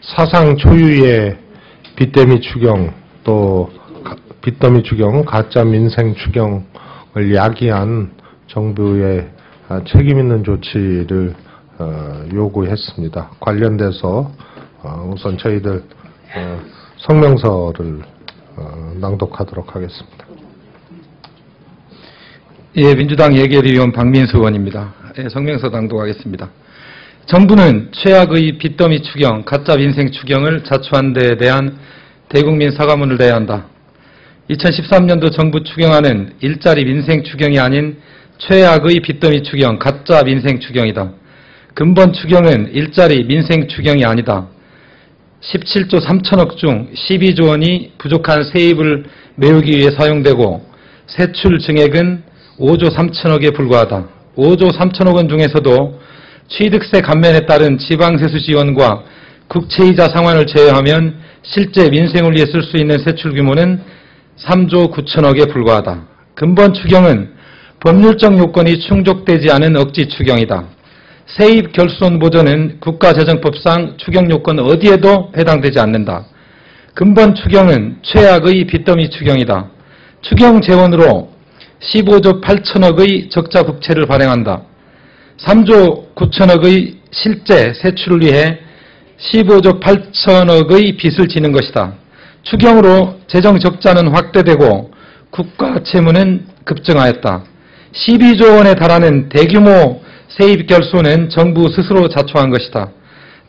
사상 초유의 빚더미 추경, 또 빚더미 추경, 가짜 민생 추경을 야기한 정부의 책임 있는 조치를 요구했습니다. 관련돼서 우선 저희들 성명서를 낭독하도록 하겠습니다. 예, 민주당 예결위원 박민수 의원입니다. 예, 성명서 낭독하겠습니다. 정부는 최악의 빚더미 추경, 가짜 민생 추경을 자초한 데에 대한 대국민 사과문을 내야 한다. 2013년도 정부 추경안은 일자리 민생 추경이 아닌 최악의 빚더미 추경, 가짜 민생 추경이다. 근본 추경은 일자리 민생 추경이 아니다. 17조 3천억 중 12조 원이 부족한 세입을 메우기 위해 사용되고 세출 증액은 5조 3천억에 불과하다. 5조 3천억 원 중에서도 취득세 감면에 따른 지방세수 지원과 국채이자 상환을 제외하면 실제 민생을 위해 쓸 수 있는 세출 규모는 3조 9천억에 불과하다. 근본 추경은 법률적 요건이 충족되지 않은 억지 추경이다. 세입 결손 보전은 국가재정법상 추경 요건 어디에도 해당되지 않는다. 근본 추경은 최악의 빚더미 추경이다. 추경 재원으로 15조 8천억의 적자 국채를 발행한다. 3조 9천억의 실제 세출을 위해 15조 8천억의 빚을 지는 것이다. 추경으로 재정 적자는 확대되고 국가 채무는 급증하였다. 12조 원에 달하는 대규모 세입 결손은 정부 스스로 자초한 것이다.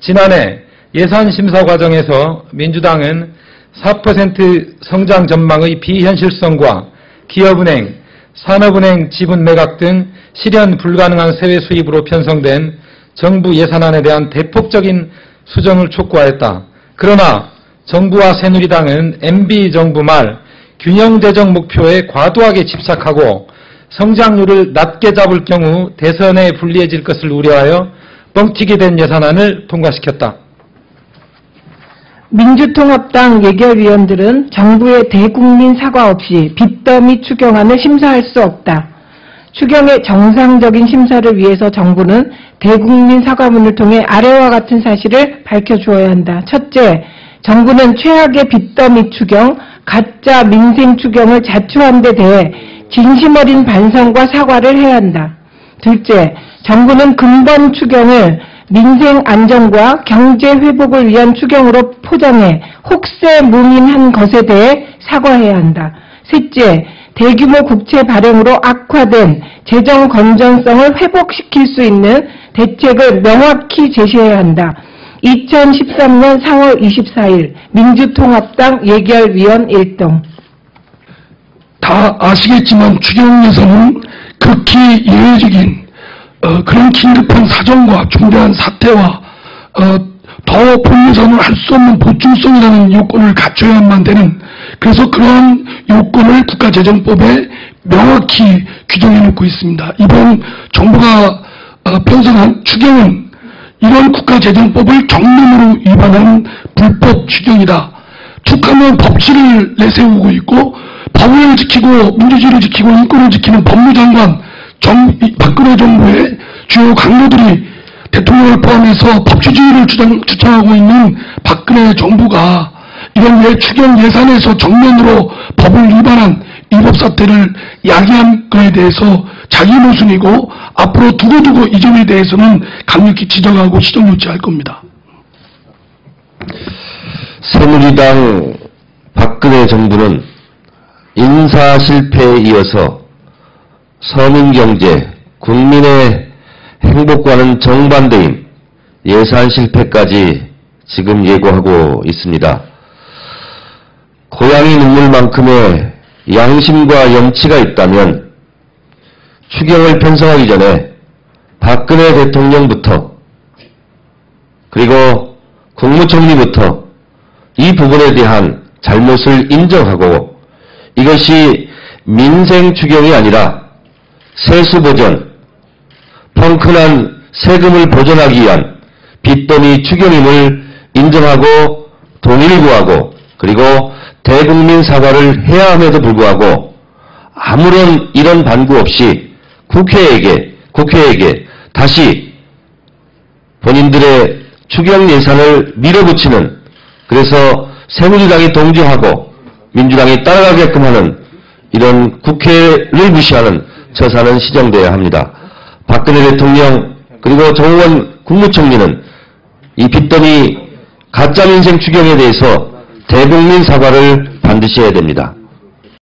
지난해 예산 심사 과정에서 민주당은 4% 성장 전망의 비현실성과 기업은행, 산업은행 지분 매각 등 실현 불가능한 세외 수입으로 편성된 정부 예산안에 대한 대폭적인 수정을 촉구하였다. 그러나 정부와 새누리당은 MB정부 말 균형재정 목표에 과도하게 집착하고 성장률을 낮게 잡을 경우 대선에 불리해질 것을 우려하여 뻥튀기 된 예산안을 통과시켰다. 민주통합당 예결위원들은 정부의 대국민 사과 없이 빚더미 추경안을 심사할 수 없다. 추경의 정상적인 심사를 위해서 정부는 대국민 사과문을 통해 아래와 같은 사실을 밝혀주어야 한다. 첫째, 정부는 최악의 빚더미 추경, 가짜 민생 추경을 자초한 데 대해 진심 어린 반성과 사과를 해야 한다. 둘째, 정부는 근본 추경을 민생 안정과 경제 회복을 위한 추경으로 포장해 혹세무민한 것에 대해 사과해야 한다. 셋째, 대규모 국채 발행으로 악화된 재정 건전성을 회복시킬 수 있는 대책을 명확히 제시해야 한다. 2013년 4월 24일 민주통합당 예결위원 1동. 다 아시겠지만 추경 예산은 극히 예외적인 그런 긴급한 사정과 중대한 사태와 더 본예산을 할 수 없는 보충성이라는 요건을 갖춰야만 되는, 그래서 그러한 요건을 국가재정법에 명확히 규정해 놓고 있습니다. 이번 정부가 편성한 추경은 이런 국가재정법을 정면으로 위반한 불법 추경이다. 툭하면 법치를 내세우고 있고 법을 지키고 민주주의를 지키고 인권을 지키는 법무장관 박근혜 정부의 주요 강도들이 대통령을 포함해서 법치주의를 주장하고 있는 박근혜 정부가 이런 추경 예산에서 정면으로 법을 위반한 위법 사태를 야기한 것에 대해서 자기 모순이고 앞으로 두고두고 이 점에 대해서는 강력히 지적하고 시정 요치할 겁니다. 새누리당 박근혜 정부는 인사 실패에 이어서 서민경제, 국민의 행복과는 정반대인 예산 실패까지 지금 예고하고 있습니다. 고양이 눈물만큼의 양심과 염치가 있다면 추경을 편성하기 전에 박근혜 대통령부터 그리고 국무총리부터 이 부분에 대한 잘못을 인정하고 이것이 민생 추경이 아니라 세수 보전, 펑크난 세금을 보전하기 위한 빚더미 추경임을 인정하고 동의를 구하고 그리고 대국민 사과를 해야 함에도 불구하고 아무런 이런 반구 없이 국회에게 다시 본인들의 추경 예산을 밀어붙이는, 그래서 새누리당이 동조하고 민주당이 따라가게끔 하는 이런 국회를 무시하는 처사는 시정되어야 합니다. 박근혜 대통령 그리고 정홍원 국무총리는 이 빚더미 가짜민생 추경에 대해서 대국민 사과를 반드시 해야 됩니다.